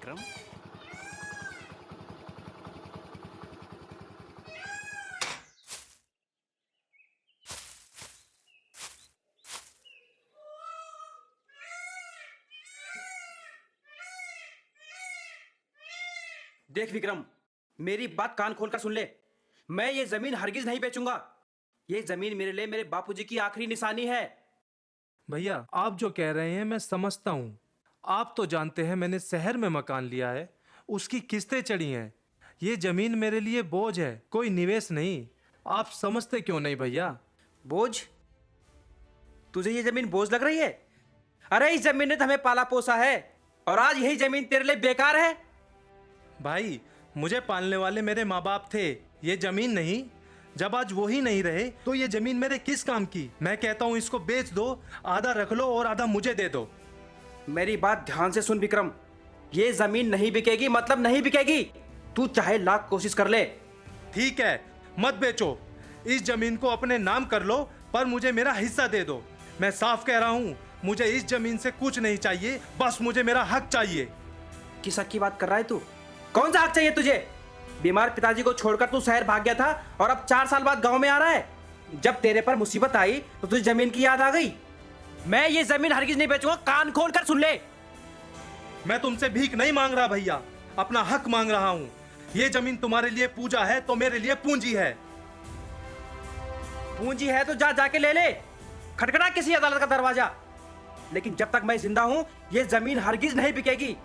विक्रम। देख विक्रम, मेरी बात कान खोलकर सुन ले। मैं ये जमीन हरगिज नहीं बेचूंगा। ये जमीन मेरे लिए मेरे बापूजी की आखिरी निशानी है। भैया आप जो कह रहे हैं मैं समझता हूँ। आप तो जानते हैं मैंने शहर में मकान लिया है, उसकी किस्तें चढ़ी हैं। ये जमीन मेरे लिए बोझ है, कोई निवेश नहीं। आप समझते क्यों नहीं भैया? बोझ? तुझे ये जमीन बोझ लग रही है? अरे इस जमीन ने तो हमें पाला पोसा है, और आज यही जमीन तेरे लिए बेकार है। भाई मुझे पालने वाले मेरे माँ बाप थे, ये जमीन नहीं। जब आज वो ही नहीं रहे तो ये जमीन मेरे किस काम की? मैं कहता हूँ इसको बेच दो, आधा रख लो और आधा मुझे दे दो। मेरी बात ध्यान से सुन विक्रम, ये जमीन नहीं बिकेगी, मतलब नहीं बिकेगी। तू चाहे लाख कोशिश कर ले। ठीक है, मत बेचो, इस जमीन को अपने नाम कर लो, पर मुझे मेरा हिस्सा दे दो। मैं साफ कह रहा हूँ, मुझे इस जमीन से कुछ नहीं चाहिए, बस मुझे मेरा हक चाहिए। किस हक की बात कर रहा है तू? कौन सा हक चाहिए तुझे? बीमार पिताजी को छोड़कर तू शहर भाग गया था और अब 4 साल बाद गांव में आ रहा है। जब तेरे पर मुसीबत आई तो तुझे जमीन की याद आ गई। मैं ये जमीन हरगिज नहीं बेचूंगा, कान खोल कर सुन ले। मैं तुमसे भीख नहीं मांग रहा भैया, अपना हक मांग रहा हूँ। ये जमीन तुम्हारे लिए पूजा है तो मेरे लिए पूंजी है। पूंजी है तो जाके ले ले, खटखटा किसी अदालत का दरवाजा। लेकिन जब तक मैं जिंदा हूं ये जमीन हरगिज नहीं बिकेगी,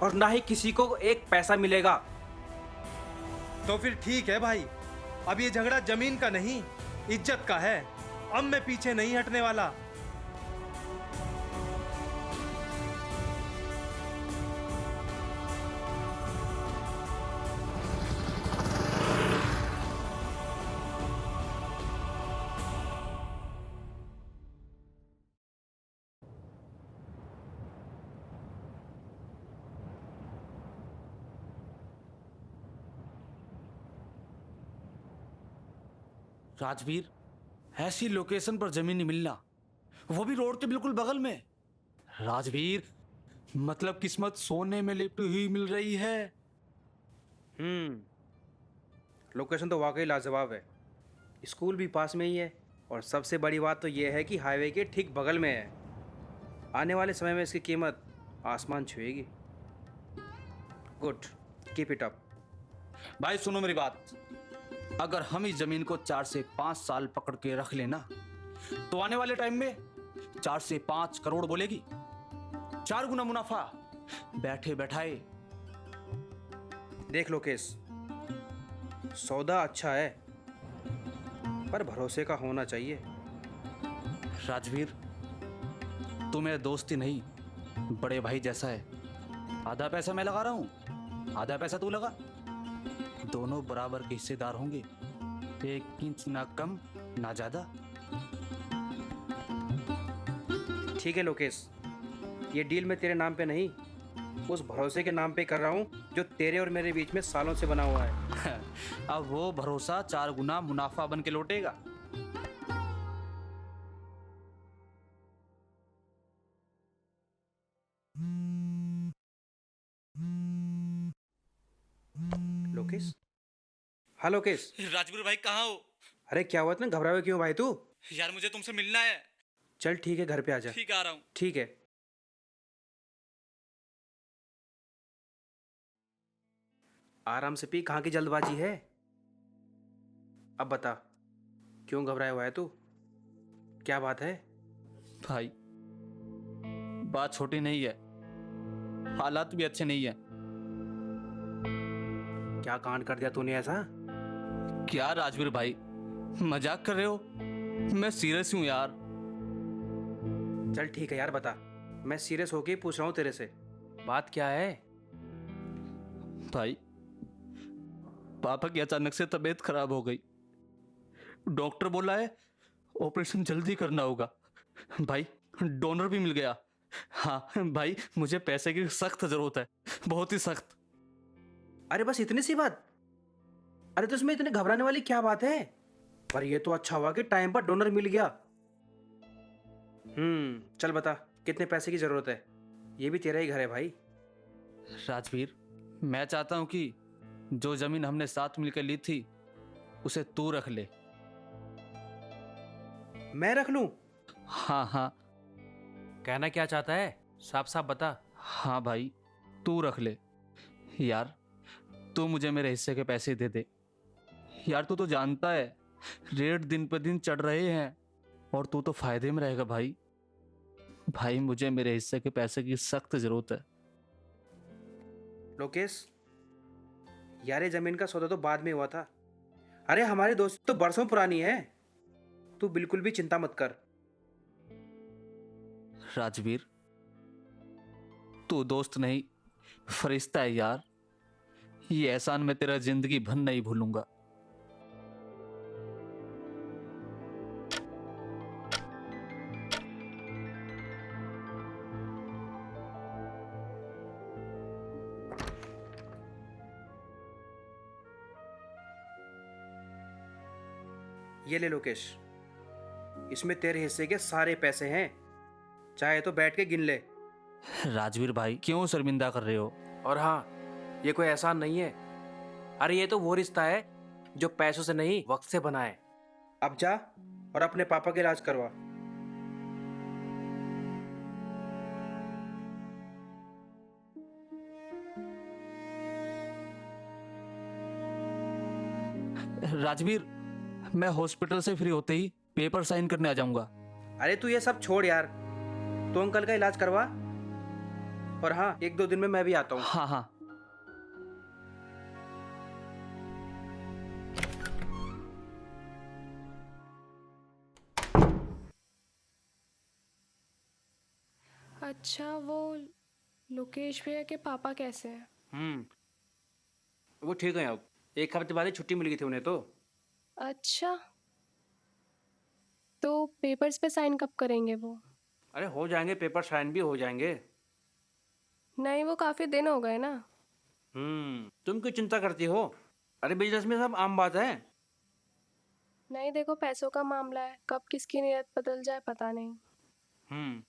और ना ही किसी को एक पैसा मिलेगा। तो फिर ठीक है भाई, अब ये झगड़ा जमीन का नहीं, इज्जत का है। अब मैं पीछे नहीं हटने वाला। राजवीर, ऐसी लोकेशन पर जमीन नहीं मिलना, वो भी रोड के बिल्कुल बगल में। राजवीर, मतलब किस्मत सोने में लिपटी हुई मिल रही है। लोकेशन तो वाकई लाजवाब है। स्कूल भी पास में ही है, और सबसे बड़ी बात तो यह है कि हाईवे के ठीक बगल में है। आने वाले समय में इसकी कीमत आसमान छुएगी। Good, keep it up. भाई सुनो मेरी बात, अगर हम इस जमीन को 4 से 5 साल पकड़ के रख लेना तो आने वाले टाइम में 4 से 5 करोड़ बोलेगी। 4 गुना मुनाफा बैठे बैठाए। देख लोकेश, सौदा अच्छा है पर भरोसे का होना चाहिए। राजवीर, तू मेरा दोस्त ही नहीं, बड़े भाई जैसा है। आधा पैसा मैं लगा रहा हूं, आधा पैसा तू लगा, दोनों बराबर के हिस्सेदार होंगे। 1 इंच ना कम ना ज्यादा। ठीक है लोकेश, ये डील मैं तेरे नाम पे नहीं, उस भरोसे के नाम पे कर रहा हूँ जो तेरे और मेरे बीच में सालों से बना हुआ है। अब वो भरोसा 4 गुना मुनाफा बन के लौटेगा। लोकेश, हाँ लोकेश। राजवीर भाई कहाँ हो? अरे क्या हुआ, इतना घबरा हुआ क्यों भाई तू? यार मुझे तुमसे मिलना है। चल ठीक है, घर पे आ जा। ठीक, आ रहा हूँ। ठीक है। आराम से पी, कहाँ की जल्दबाजी है? अब बता, क्यों घबराया हुआ है तू? क्या बात है? भाई बात छोटी नहीं है, हालात भी अच्छे नहीं है। क्या कांड कर दिया तूने ऐसा? क्या राजवीर भाई, मजाक कर रहे हो? मैं सीरियस हूं यार। चल ठीक है यार, बता। मैं सीरियस होके ही पूछ रहा हूँ तेरे से, बात क्या है? भाई पापा की अचानक से तबीयत खराब हो गई, डॉक्टर बोला है ऑपरेशन जल्दी करना होगा। भाई डोनर भी मिल गया। हाँ भाई, मुझे पैसे की सख्त जरूरत है, बहुत ही सख्त। अरे बस इतनी सी बात? अरे तो इसमें इतने घबराने वाली क्या बात है? पर ये तो अच्छा हुआ कि टाइम पर डोनर मिल गया। चल बता, कितने पैसे की जरूरत है? ये भी तेरा ही घर है भाई। राजवीर, मैं चाहता हूं कि जो जमीन हमने साथ मिलकर ली थी उसे तू रख ले। मैं रख लूं? हाँ हाँ कहना क्या चाहता है, साफ साफ बता। हाँ भाई, तू रख ले। यार तू मुझे मेरे हिस्से के पैसे दे दे। यार तू तो जानता है रेट दिन पर दिन चढ़ रहे हैं और तू तो फायदे में रहेगा भाई। भाई मुझे मेरे हिस्से के पैसे की सख्त जरूरत है। लोकेश, यार ये जमीन का सौदा तो बाद में हुआ था। अरे हमारी दोस्ती तो बरसों पुरानी है। तू बिल्कुल भी चिंता मत कर। राजवीर, तू दोस्त नहीं फरिश्ता है यार। ये एहसान मैं तेरा जिंदगी भर नहीं भूलूंगा। ये ले लोकेश, इसमें तेरे हिस्से के सारे पैसे हैं, चाहे तो बैठ के गिन ले। राजवीर भाई, क्यों शर्मिंदा कर रहे हो? और हाँ, ये कोई एहसान नहीं है। अरे ये तो वो रिश्ता है जो पैसों से नहीं वक्त से बना है। अब जा और अपने पापा का इलाज करवा। राजवीर, मैं हॉस्पिटल से फ्री होते ही पेपर साइन करने आ जाऊंगा। अरे तू ये सब छोड़ यार, तो अंकल का इलाज करवा। और हाँ, 1-2 दिन में मैं भी आता हूँ। हाँ हाँ। अच्छा, वो लोकेश भैया के पापा कैसे हैं? वो ठीक है। अब 1 हफ्ते बाद ही छुट्टी मिल गई थी उन्हें तो। अच्छा, तो पेपर्स पे साइन कब करेंगे वो? अरे हो जाएंगे, पेपर साइन भी हो जाएंगे। नहीं, वो काफी दिन हो गए ना। तुम क्यों चिंता करती हो? अरे बिजनेस में सब आम बात है। नहीं, देखो पैसों का मामला है, कब किसकी नीयत बदल जाए पता नहीं।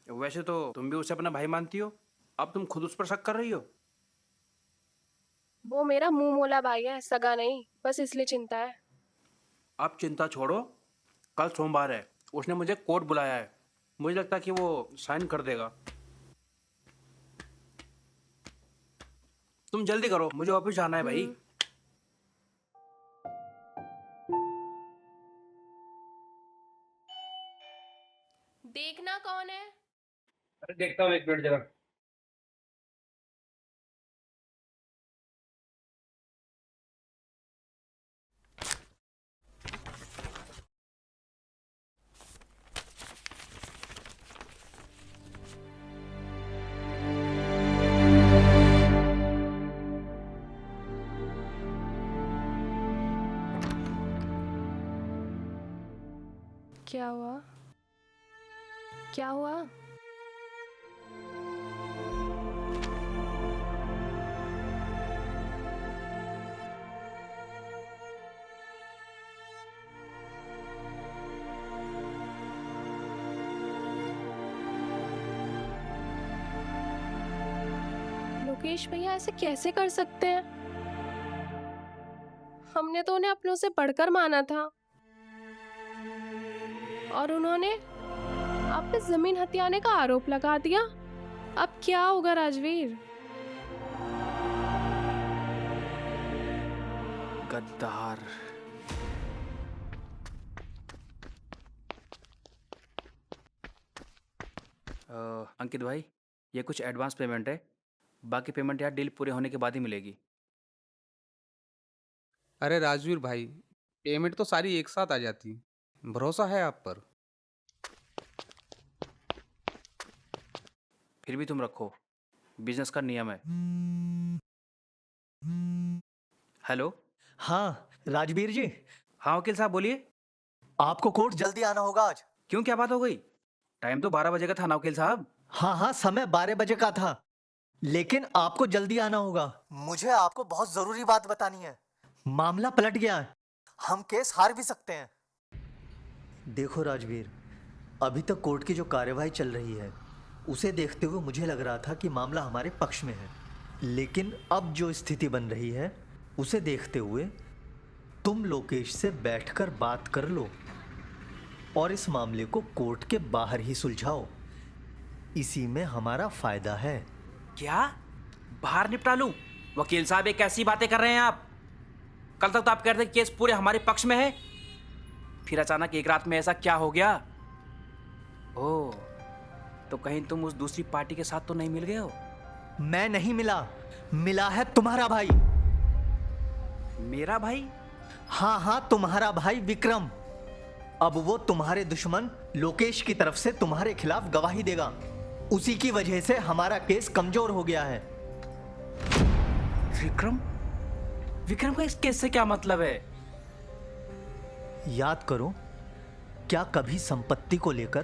वैसे तो तुम भी उसे अपना भाई मानती हो, अब तुम खुद उस पर शक कर रही हो। वो मेरा मुंह मोला भाई है, सगा नहीं, बस इसलिए चिंता है। अब चिंता छोड़ो, कल सोमवार है, उसने मुझे कोर्ट बुलाया है। मुझे लगता है कि वो साइन कर देगा। तुम जल्दी करो, मुझे ऑफिस जाना है भाई। देखना कौन है? अरे देखता हूँ, 1 मिनट जरा। क्या हुआ? क्या हुआ? लोकेश भैया ऐसे कैसे कर सकते हैं? हमने तो उन्हें अपनों से बढ़कर माना था और उन्होंने आप पे जमीन हथियाने का आरोप लगा दिया। अब क्या होगा राजवीर? गद्दार। अंकित भाई, ये कुछ एडवांस पेमेंट है, बाकी पेमेंट यार डील पूरे होने के बाद ही मिलेगी। अरे राजवीर भाई, पेमेंट तो सारी एक साथ आ जाती। भरोसा है आप पर। फिर भी तुम रखो, बिजनेस का नियम है। हेलो। हाँ राजवीर जी, हाँ वकील साहब बोलिए। आपको कोर्ट जल्दी आना होगा आज। क्यों, क्या बात हो गई? टाइम तो 12 बजे का था ना वकील साहब। हाँ हाँ, समय 12 बजे का था, लेकिन आपको जल्दी आना होगा। मुझे आपको बहुत जरूरी बात बतानी है। मामला पलट गया है, हम केस हार भी सकते हैं। देखो राजवीर, अभी तक कोर्ट की जो कार्यवाही चल रही है उसे देखते हुए मुझे लग रहा था कि मामला हमारे पक्ष में है, लेकिन अब जो स्थिति बन रही है उसे देखते हुए तुम लोकेश से बैठकर बात कर लो और इस मामले को कोर्ट के बाहर ही सुलझाओ। इसी में हमारा फायदा है। क्या बाहर निपटा लूं? वकील साहब, ये कैसी बातें कर रहे हैं आप? कल तक तो आप कह रहे थे केस पूरे हमारे पक्ष में है, फिर अचानक एक रात में ऐसा क्या हो गया? ओह, तो कहीं तुम उस दूसरी पार्टी के साथ तो नहीं मिल गए हो? मैं नहीं मिला, मिला है तुम्हारा भाई। मेरा भाई? हाँ हाँ, तुम्हारा भाई विक्रम। अब वो तुम्हारे दुश्मन लोकेश की तरफ से तुम्हारे खिलाफ गवाही देगा। उसी की वजह से हमारा केस कमजोर हो गया है। विक्रम? विक्रम का इस केस से क्या मतलब है? याद करो, क्या कभी संपत्ति को लेकर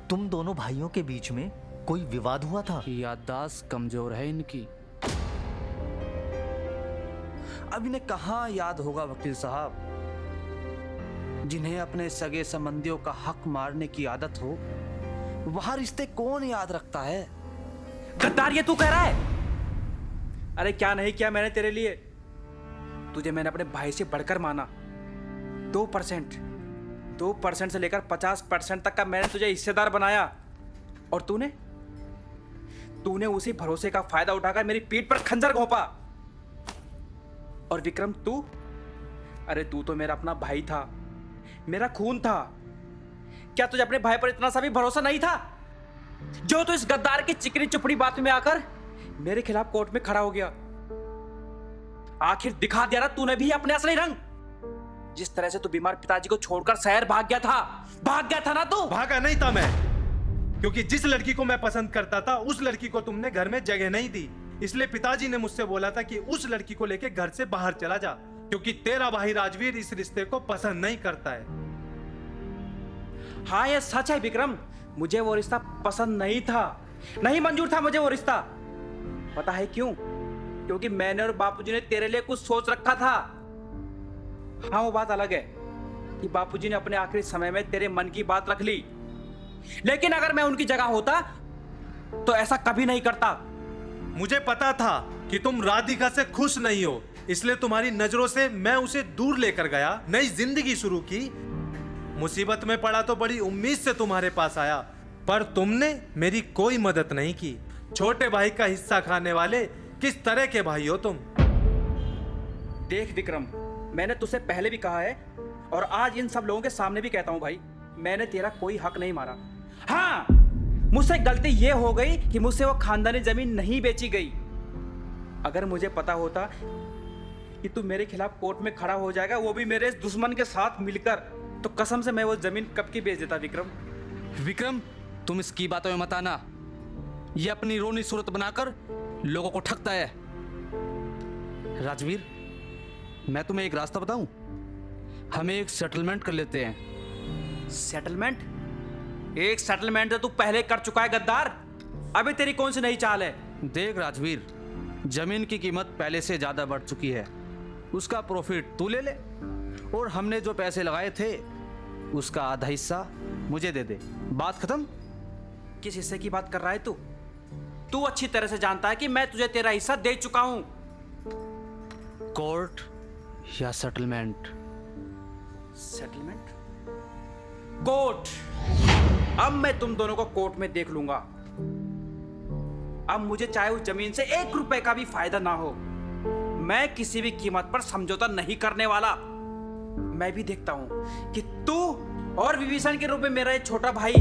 तुम दोनों भाइयों के बीच में कोई विवाद हुआ था? याददाश्त कमजोर है इनकी। अब इन्हें कहाँ याद होगा वकील साहब? जिन्हें अपने सगे संबंधियों का हक मारने की आदत हो, वहां रिश्ते कौन याद रखता है? गद्दार, ये तू कह रहा है? अरे क्या नहीं किया मैंने तेरे लिए? तुझे मैंने अपने भाई से बढ़कर माना। 2% से लेकर 50% तक का मैंने तुझे हिस्सेदार बनाया, और तूने उसी भरोसे का फायदा उठाकर मेरी पीठ पर खंजर घोंपा। और विक्रम, अरे तू तो मेरा अपना भाई था, मेरा खून था। क्या तुझे अपने भाई पर इतना सा भी भरोसा नहीं था, जो तू इस गद्दार की चिकनी चुपड़ी बात में आकर मेरे खिलाफ कोर्ट में खड़ा हो गया? आखिर दिखा दिया ना तूने भी अपने असली रंग। जिस तरह से तू बीमार पिताजी को छोड़कर शहर भाग गया था ना तू? भागा नहीं था मैं, क्योंकि जिस लड़की को मैं पसंद करता था उस लड़की को तुमने घर में जगह नहीं दी। इसलिए पिताजी ने मुझसे बोला था कि उस लड़की को लेकर घर से बाहर चला जा, क्योंकि तेरा भाई राजवीर इस रिश्ते को पसंद नहीं करता है। हाँ, ये सच है विक्रम, मुझे वो रिश्ता पसंद नहीं था, नहीं मंजूर था मुझे वो रिश्ता। पता है क्यों? क्योंकि मैंने और बापूजी ने तेरे लिए कुछ सोच रखा था। हाँ, वो बात अलग है कि बापूजी ने अपने आखिरी समय में तेरे मन की बात रख ली, लेकिन अगर मैं उनकी जगह होता तो ऐसा कभी नहीं करता। मुझे पता था कि तुम राधिका से खुश नहीं हो, इसलिए तुम्हारी नजरों से मैं उसे दूर लेकर गया, नई जिंदगी शुरू की। मुसीबत में पड़ा तो बड़ी उम्मीद से तुम्हारे पास आया, पर तुमने मेरी कोई मदद नहीं की। छोटे भाई का हिस्सा खाने वाले किस तरह के भाई हो तुम? देख विक्रम, मैंने तुझसे पहले भी कहा है और आज इन सब लोगों के सामने भी कहता हूं भाई, मैंने तेरा कोई हक नहीं मारा। हाँ, मुझसे गलती ये हो गई कि मुझसे वो खानदानी जमीन नहीं बेची गई। अगर मुझे पता होता कि तू मेरे खिलाफ कोर्ट में खड़ा हो जाएगा, वो भी मेरे इस दुश्मन के साथ मिलकर, तो कसम से मैं वो जमीन कब की बेच देता। विक्रम, तुम इसकी बातों में मत आना। ये अपनी रोनी सूरत बनाकर लोगों को ठगता है। राजवीर, मैं तुम्हें एक रास्ता बताऊं? हमें एक सेटलमेंट कर लेते हैं। सेटलमेंट? एक सेटलमेंट तो तू पहले कर चुका है गद्दार। अभी तेरी कौन सी नई चाल है? देख राजवीर, जमीन की कीमत पहले से ज्यादा बढ़ चुकी है, उसका प्रॉफिट तू ले ले, और हमने जो पैसे लगाए थे उसका आधा हिस्सा मुझे दे दे। बात खत्म। किस हिस्से की बात कर रहा है तू? तू अच्छी तरह से जानता है कि मैं तुझे तेरा हिस्सा दे चुका हूं। कोर्ट या सेटलमेंट? सेटलमेंट? कोर्ट। अब मैं तुम दोनों को कोर्ट में देख लूंगा। अब मुझे चाहे उस जमीन से 1 रुपए का भी फायदा ना हो, मैं किसी भी कीमत पर समझौता नहीं करने वाला। मैं भी देखता हूं कि तू और विभीषण के रूप में मेरा ये छोटा भाई,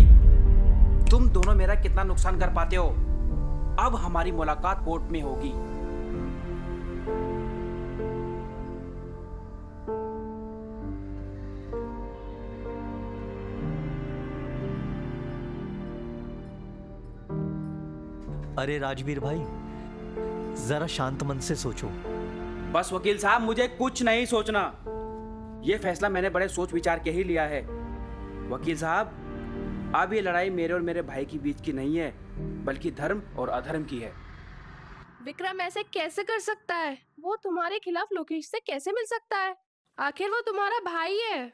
तुम दोनों मेरा कितना नुकसान कर पाते हो। अब हमारी मुलाकात कोर्ट में होगी। अरे राजवीर भाई, जरा शांत मन से सोचो। बस वकील साहब, मुझे कुछ नहीं सोचना। यह फैसला मैंने बड़े सोच विचार के ही लिया है। वकील साहब, अब ये लड़ाई मेरे और मेरे भाई के बीच की नहीं है, बल्कि धर्म और अधर्म की है। विक्रम ऐसे कैसे कर सकता है? वो तुम्हारे खिलाफ लोकेश से कैसे मिल सकता है? आखिर वो तुम्हारा भाई है।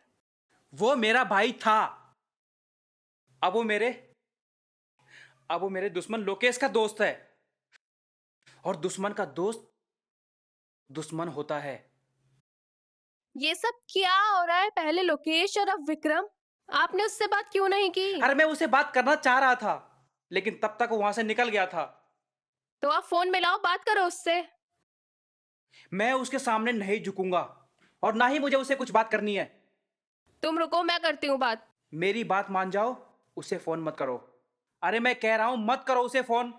वो मेरा भाई था, अब अब वो मेरे दुश्मन लोकेश का दोस्त है, और दुश्मन का दोस्त दुश्मन होता है। ये सब क्या हो रहा है? पहले लोकेश और अब विक्रम। आपने उससे बात क्यों नहीं की? अरे मैं उसे बात करना चाह रहा था, लेकिन तब तक वो वहां से निकल गया था। तो आप फोन मिलाओ, बात करो उससे। मैं उसके सामने नहीं झुकूंगा, और ना ही मुझे उसे कुछ बात करनी है। तुम रुको, मैं करती हूँ बात। मेरी बात मान जाओ, उसे फोन मत करो। अरे मैं कह रहा हूं मत करो उसे फोन।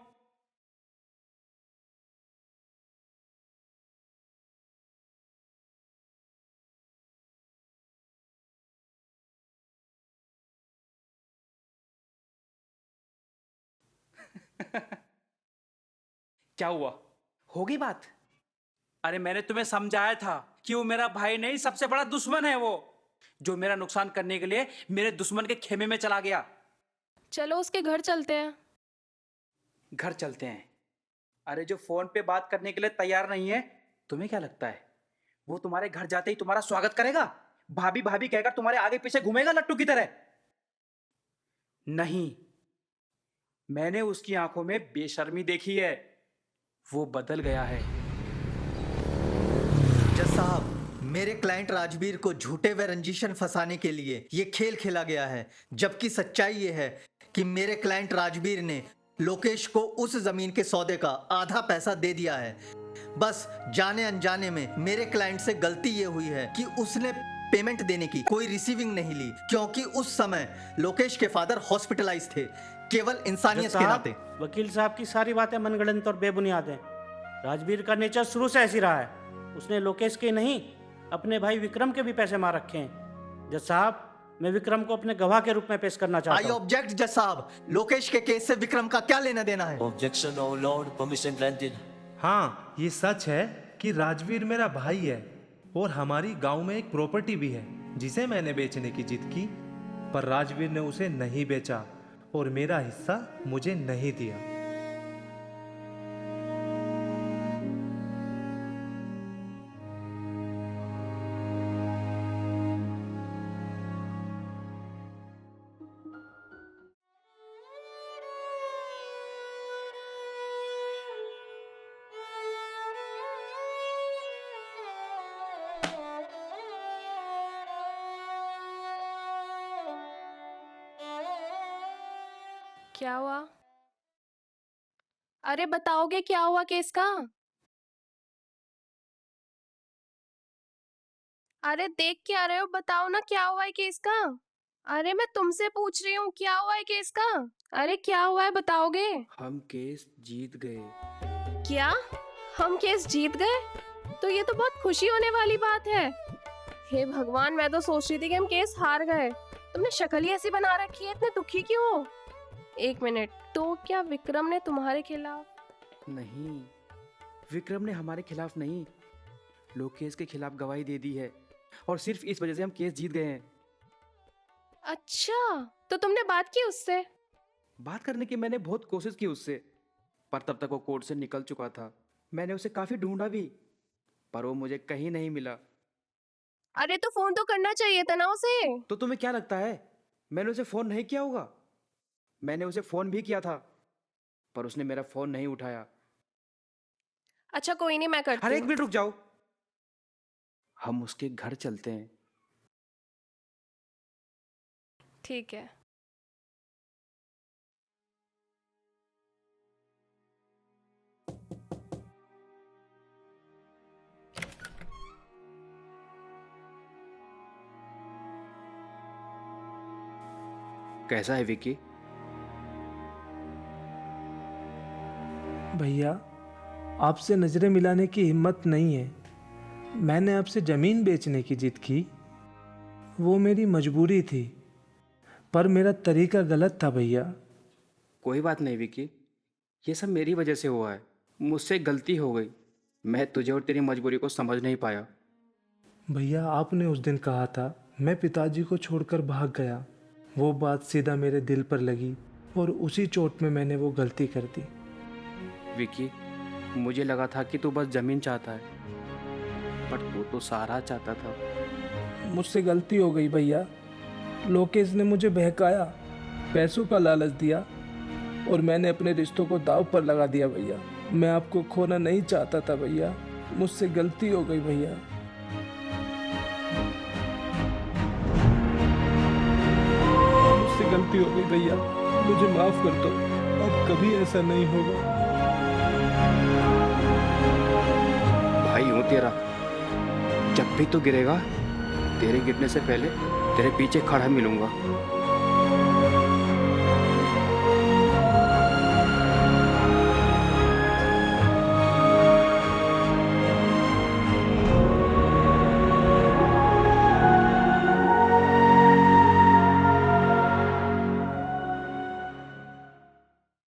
क्या हुआ, होगी बात? अरे मैंने तुम्हें समझाया था कि वो मेरा भाई नहीं, सबसे बड़ा दुश्मन है वो, जो मेरा नुकसान करने के लिए मेरे दुश्मन के खेमे में चला गया। चलो उसके घर चलते हैं। घर चलते हैं? अरे जो फोन पे बात करने के लिए तैयार नहीं है, तुम्हें क्या लगता है वो तुम्हारे घर जाते ही तुम्हारा स्वागत करेगा, भाभी भाभी कहकर तुम्हारे आगे पीछे घूमेगा लट्टू की तरह? नहीं, मैंने उसकी आंखों में बेशर्मी देखी है, वो बदल गया है। जज साहब, मेरे क्लाइंट राजवीर को झूठे व रंजिशन फंसाने के लिए ये खेल खेला गया है, जबकि सच्चाई ये है कि मेरे क्लाइंट राजवीर ने लोकेश को उस जमीन के सौदे का आधा पैसा दे दिया है। बस जाने अनजाने में मेरे क्लाइंट से गलती ये हुई है कि उसने पेमेंट देने की कोई रिसीविंग नहीं ली, क्योंकि उस समय लोकेश के फादर हॉस्पिटलाइज थे, केवल इंसानियत के नाते। वकील साहब की सारी बातें मनगढ़ंत और बेबुनियाद हैं। राजवीर का नेचर शुरू से ऐसी रहा है। उसने लोकेश के नहीं, अपने भाई विक्रम के भी पैसे मार रखे हैं। जज साहब, मैं विक्रम को अपने गवाह के रूप में पेश करना आई चाहता हूँ। ऑब्जेक्ट जज साहब, लोकेश के केस से विक्रम का क्या लेना देना है? Objection, oh Lord. Permission granted. हाँ, ये सच है कि राजवीर मेरा भाई है और हमारी गांव में एक प्रॉपर्टी भी है जिसे मैंने बेचने की जिद की, पर राजवीर ने उसे नहीं बेचा और मेरा हिस्सा मुझे नहीं दिया। क्या हुआ? अरे बताओगे क्या हुआ केस का? अरे देख क्या रहे हो, बताओ ना क्या हुआ है केस का। अरे मैं तुमसे पूछ रही हूँ क्या हुआ है केस का। अरे क्या हुआ है, बताओगे? हम केस जीत गए। क्या हम केस जीत गए? तो ये तो बहुत खुशी होने वाली बात है। हे भगवान, मैं तो सोच रही थी कि हम केस हार गए। तुमने शक्ल ही ऐसी बना रखी है, इतने दुखी क्यों हो? एक मिनट, तो क्या विक्रम ने तुम्हारे खिलाफ? नहीं, विक्रम ने हमारे खिलाफ नहीं, लोकेश के खिलाफ गवाही दे दी है, और सिर्फ इस वजह से हम केस जीत गए हैं। अच्छा, तो तुमने बात की उससे? बात करने की मैंने बहुत कोशिश की उससे, पर तब तक वो कोर्ट से निकल चुका था। मैंने उसे काफी ढूंढा भी, पर वो मुझे कहीं नहीं मिला। अरे तो फोन तो करना चाहिए था ना उसे। तो तुम्हें क्या लगता है मैंने उसे फोन नहीं किया होगा? मैंने उसे फोन भी किया था, पर उसने मेरा फोन नहीं उठाया। अच्छा कोई नहीं, मैं करती अरे एक हूँ। मिनट रुक जाओ, हम उसके घर चलते हैं। ठीक है। कैसा है विक्की? भैया, आपसे नजरें मिलाने की हिम्मत नहीं है। मैंने आपसे जमीन बेचने की जिद की, वो मेरी मजबूरी थी, पर मेरा तरीका गलत था भैया। कोई बात नहीं विक्की, ये सब मेरी वजह से हुआ है, मुझसे गलती हो गई। मैं तुझे और तेरी मजबूरी को समझ नहीं पाया। भैया, आपने उस दिन कहा था मैं पिताजी को छोड़कर भाग गया। वो बात सीधा मेरे दिल पर लगी और उसी चोट में मैंने वो गलती कर दी। विक्की, मुझे लगा था कि तू बस जमीन चाहता है, पर तू तो सहारा चाहता था। मुझसे गलती हो गई भैया। लोकेश ने मुझे बहकाया, पैसों का लालच दिया, और मैंने अपने रिश्तों को दाव पर लगा दिया भैया। मैं आपको खोना नहीं चाहता था भैया, मुझसे गलती हो गई भैया। मुझसे गलती हो गई भैया, मुझे माफ कर दो, अब कभी ऐसा नहीं होगा। भाई हूँ तेरा, जब भी तू गिरेगा तेरे गिरने से पहले तेरे पीछे खड़ा मिलूंगा।